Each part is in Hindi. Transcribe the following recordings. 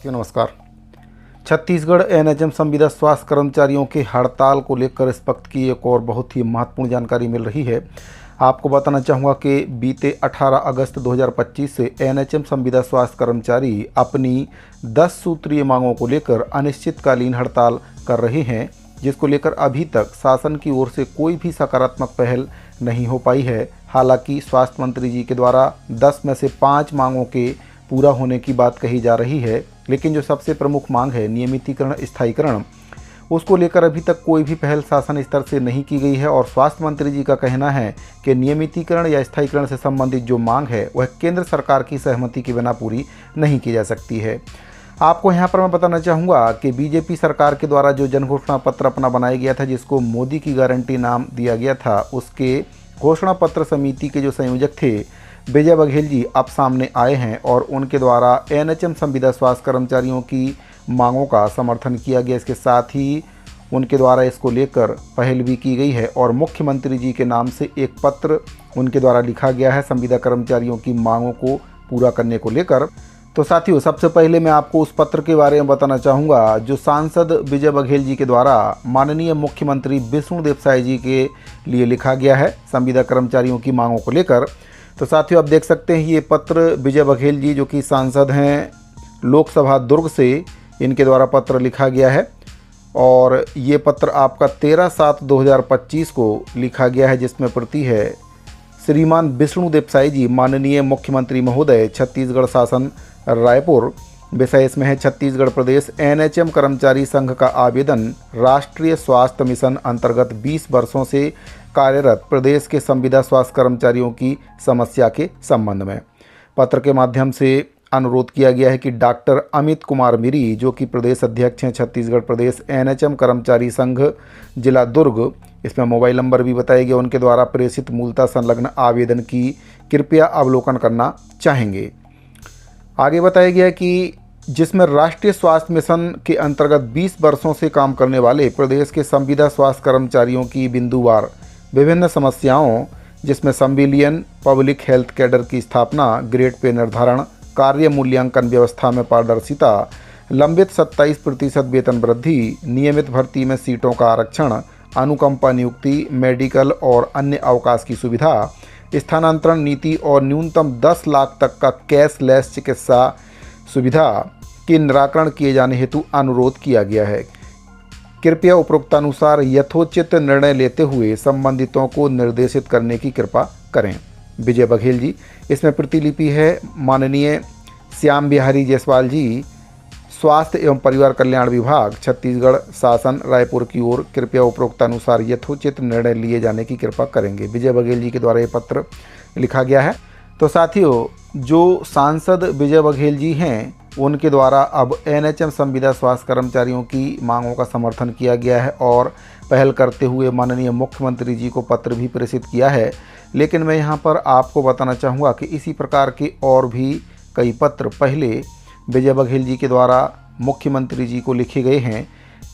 नमस्कार। छत्तीसगढ़ एनएचएम संविदा स्वास्थ्य कर्मचारियों के हड़ताल को लेकर इस वक्त की एक और बहुत ही महत्वपूर्ण जानकारी मिल रही है। आपको बताना चाहूँगा कि बीते 18 अगस्त 2025 से एनएचएम संविदा स्वास्थ्य कर्मचारी अपनी 10 सूत्रीय मांगों को लेकर अनिश्चितकालीन हड़ताल कर रहे हैं, जिसको लेकर अभी तक शासन की ओर से कोई भी सकारात्मक पहल नहीं हो पाई है। हालांकि स्वास्थ्य मंत्री जी के द्वारा 10 में से 5 मांगों के पूरा होने की बात कही जा रही है, लेकिन जो सबसे प्रमुख मांग है नियमितीकरण स्थायीकरण, उसको लेकर अभी तक कोई भी पहल शासन स्तर से नहीं की गई है। और स्वास्थ्य मंत्री जी का कहना है कि नियमितीकरण या स्थायीकरण से संबंधित जो मांग है वह केंद्र सरकार की सहमति के बिना पूरी नहीं की जा सकती है। आपको यहाँ पर मैं बताना चाहूँगा कि बीजेपी सरकार के द्वारा जो जन घोषणा पत्र अपना बनाया गया था, जिसको मोदी की गारंटी नाम दिया गया था, उसके घोषणा पत्र समिति के जो संयोजक थे विजय बघेल जी अब सामने आए हैं और उनके द्वारा एनएचएम संविदा स्वास्थ्य कर्मचारियों की मांगों का समर्थन किया गया। इसके साथ ही उनके द्वारा इसको लेकर पहल भी की गई है और मुख्यमंत्री जी के नाम से एक पत्र उनके द्वारा लिखा गया है संविदा कर्मचारियों की मांगों को पूरा करने को लेकर। तो साथियों, सबसे पहले मैं आपको उस पत्र के बारे में बताना चाहूँगा जो सांसद विजय बघेल जी के द्वारा माननीय मुख्यमंत्री विष्णुदेव साय जी के लिए लिखा गया है संविदा कर्मचारियों की मांगों को लेकर। तो साथियों, आप देख सकते हैं ये पत्र विजय बघेल जी जो कि सांसद हैं लोकसभा दुर्ग से, इनके द्वारा पत्र लिखा गया है और ये पत्र आपका 13/7/2025 को लिखा गया है, जिसमें प्रति है श्रीमान विष्णुदेव साय जी माननीय मुख्यमंत्री महोदय छत्तीसगढ़ शासन रायपुर। विषय इसमें है छत्तीसगढ़ प्रदेश एनएचएम कर्मचारी संघ का आवेदन राष्ट्रीय स्वास्थ्य मिशन अंतर्गत 20 वर्षों से कार्यरत प्रदेश के संविदा स्वास्थ्य कर्मचारियों की समस्या के संबंध में। पत्र के माध्यम से अनुरोध किया गया है कि डॉक्टर अमित कुमार मिरी जो कि प्रदेश अध्यक्ष हैं छत्तीसगढ़ प्रदेश एनएचएम कर्मचारी संघ जिला दुर्ग, इसमें मोबाइल नंबर भी बताया गया, उनके द्वारा प्रेषित मूलतः संलग्न आवेदन की कृपया अवलोकन करना चाहेंगे। आगे बताया गया कि जिसमें राष्ट्रीय स्वास्थ्य मिशन के अंतर्गत 20 वर्षों से काम करने वाले प्रदेश के संविदा स्वास्थ्य कर्मचारियों की बिंदुवार विभिन्न समस्याओं, जिसमें संविलियन, पब्लिक हेल्थ कैडर की स्थापना, ग्रेड पे निर्धारण, कार्य मूल्यांकन व्यवस्था में पारदर्शिता, लंबित 27% वेतन वृद्धि, नियमित भर्ती में सीटों का आरक्षण, अनुकंपा नियुक्ति, मेडिकल और अन्य अवकाश की सुविधा, स्थानांतरण नीति और न्यूनतम 10 लाख तक का कैशलेस चिकित्सा सुविधा के निराकरण किए जाने हेतु अनुरोध किया गया है। कृपया उपरोक्तानुसार यथोचित निर्णय लेते हुए संबंधितों को निर्देशित करने की कृपा करें। विजय बघेल जी। इसमें प्रतिलिपि है माननीय श्याम बिहारी जायसवाल जी, स्वास्थ्य एवं परिवार कल्याण विभाग छत्तीसगढ़ शासन रायपुर की ओर कृपया उपरोक्तानुसार यथोचित निर्णय लिए जाने की कृपा करेंगे। विजय बघेल जी के द्वारा ये पत्र लिखा गया है। तो साथियों, जो सांसद विजय बघेल जी हैं उनके द्वारा अब एनएचएम संविदा स्वास्थ्य कर्मचारियों की मांगों का समर्थन किया गया है और पहल करते हुए माननीय मुख्यमंत्री जी को पत्र भी प्रेषित किया है। लेकिन मैं यहाँ पर आपको बताना चाहूँगा कि इसी प्रकार के और भी कई पत्र पहले विजय बघेल जी के द्वारा मुख्यमंत्री जी को लिखे गए हैं,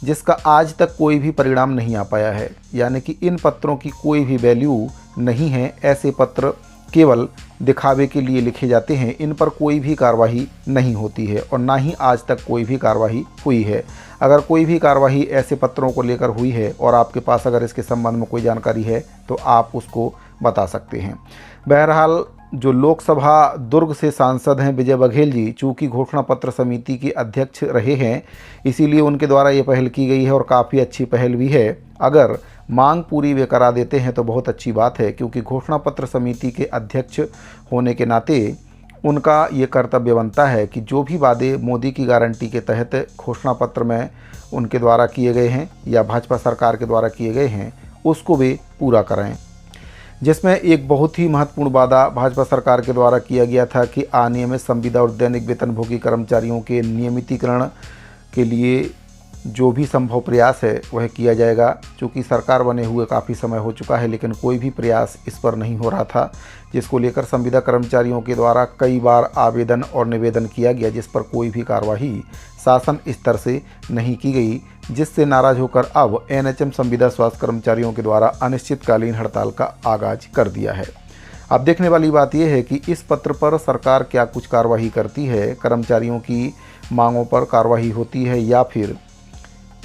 जिसका आज तक कोई भी परिणाम नहीं आ पाया है। यानी कि इन पत्रों की कोई भी वैल्यू नहीं है। ऐसे पत्र केवल दिखावे के लिए लिखे जाते हैं, इन पर कोई भी कार्रवाई नहीं होती है और ना ही आज तक कोई भी कार्रवाई हुई है। अगर कोई भी कार्रवाई ऐसे पत्रों को लेकर हुई है और आपके पास अगर इसके संबंध में कोई जानकारी है तो आप उसको बता सकते हैं। बहरहाल, जो लोकसभा दुर्ग से सांसद हैं विजय बघेल जी, चूँकि घोषणा पत्र समिति के अध्यक्ष रहे हैं, इसीलिए उनके द्वारा ये पहल की गई है और काफ़ी अच्छी पहल भी है। अगर मांग पूरी वे करा देते हैं तो बहुत अच्छी बात है, क्योंकि घोषणा पत्र समिति के अध्यक्ष होने के नाते उनका ये कर्तव्य बनता है कि जो भी वादे मोदी की गारंटी के तहत घोषणा पत्र में उनके द्वारा किए गए हैं या भाजपा सरकार के द्वारा किए गए हैं, उसको वे पूरा कराएं। जिसमें एक बहुत ही महत्वपूर्ण वादा भाजपा सरकार के द्वारा किया गया था कि अनियमित संविदा और दैनिक वेतनभोगी कर्मचारियों के नियमितीकरण के लिए जो भी संभव प्रयास है वह किया जाएगा। चूँकि सरकार बने हुए काफ़ी समय हो चुका है, लेकिन कोई भी प्रयास इस पर नहीं हो रहा था, जिसको लेकर संविदा कर्मचारियों के द्वारा कई बार आवेदन और निवेदन किया गया, जिस पर कोई भी कार्रवाई शासन स्तर से नहीं की गई, जिससे नाराज होकर अब एनएचएम संविदा स्वास्थ्य कर्मचारियों के द्वारा अनिश्चितकालीन हड़ताल का आगाज कर दिया है। अब देखने वाली बात यह है कि इस पत्र पर सरकार क्या कुछ कार्रवाई करती है, कर्मचारियों की मांगों पर कार्रवाई होती है या फिर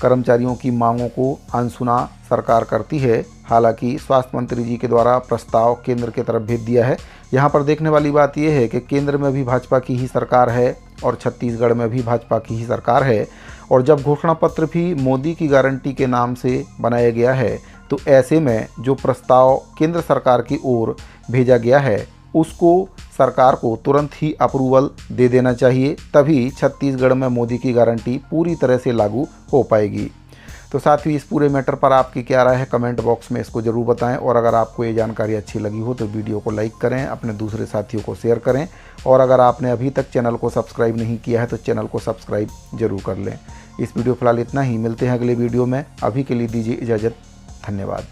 कर्मचारियों की मांगों को अनसुना सरकार करती है। हालांकि स्वास्थ्य मंत्री जी के द्वारा प्रस्ताव केंद्र की तरफ भेज दिया है। यहाँ पर देखने वाली बात यह है कि केंद्र में भी भाजपा की ही सरकार है और छत्तीसगढ़ में भी भाजपा की ही सरकार है, और जब घोषणा पत्र भी मोदी की गारंटी के नाम से बनाया गया है तो ऐसे में जो प्रस्ताव केंद्र सरकार की ओर भेजा गया है उसको सरकार को तुरंत ही अप्रूवल दे देना चाहिए, तभी छत्तीसगढ़ में मोदी की गारंटी पूरी तरह से लागू हो पाएगी। तो साथ ही इस पूरे मैटर पर आपकी क्या राय है कमेंट बॉक्स में इसको ज़रूर बताएं, और अगर आपको ये जानकारी अच्छी लगी हो तो वीडियो को लाइक करें, अपने दूसरे साथियों को शेयर करें, और अगर आपने अभी तक चैनल को सब्सक्राइब नहीं किया है तो चैनल को सब्सक्राइब जरूर कर लें। इस वीडियो फिलहाल इतना ही, मिलते हैं अगले वीडियो में। अभी के लिए दीजिए इजाज़त, धन्यवाद।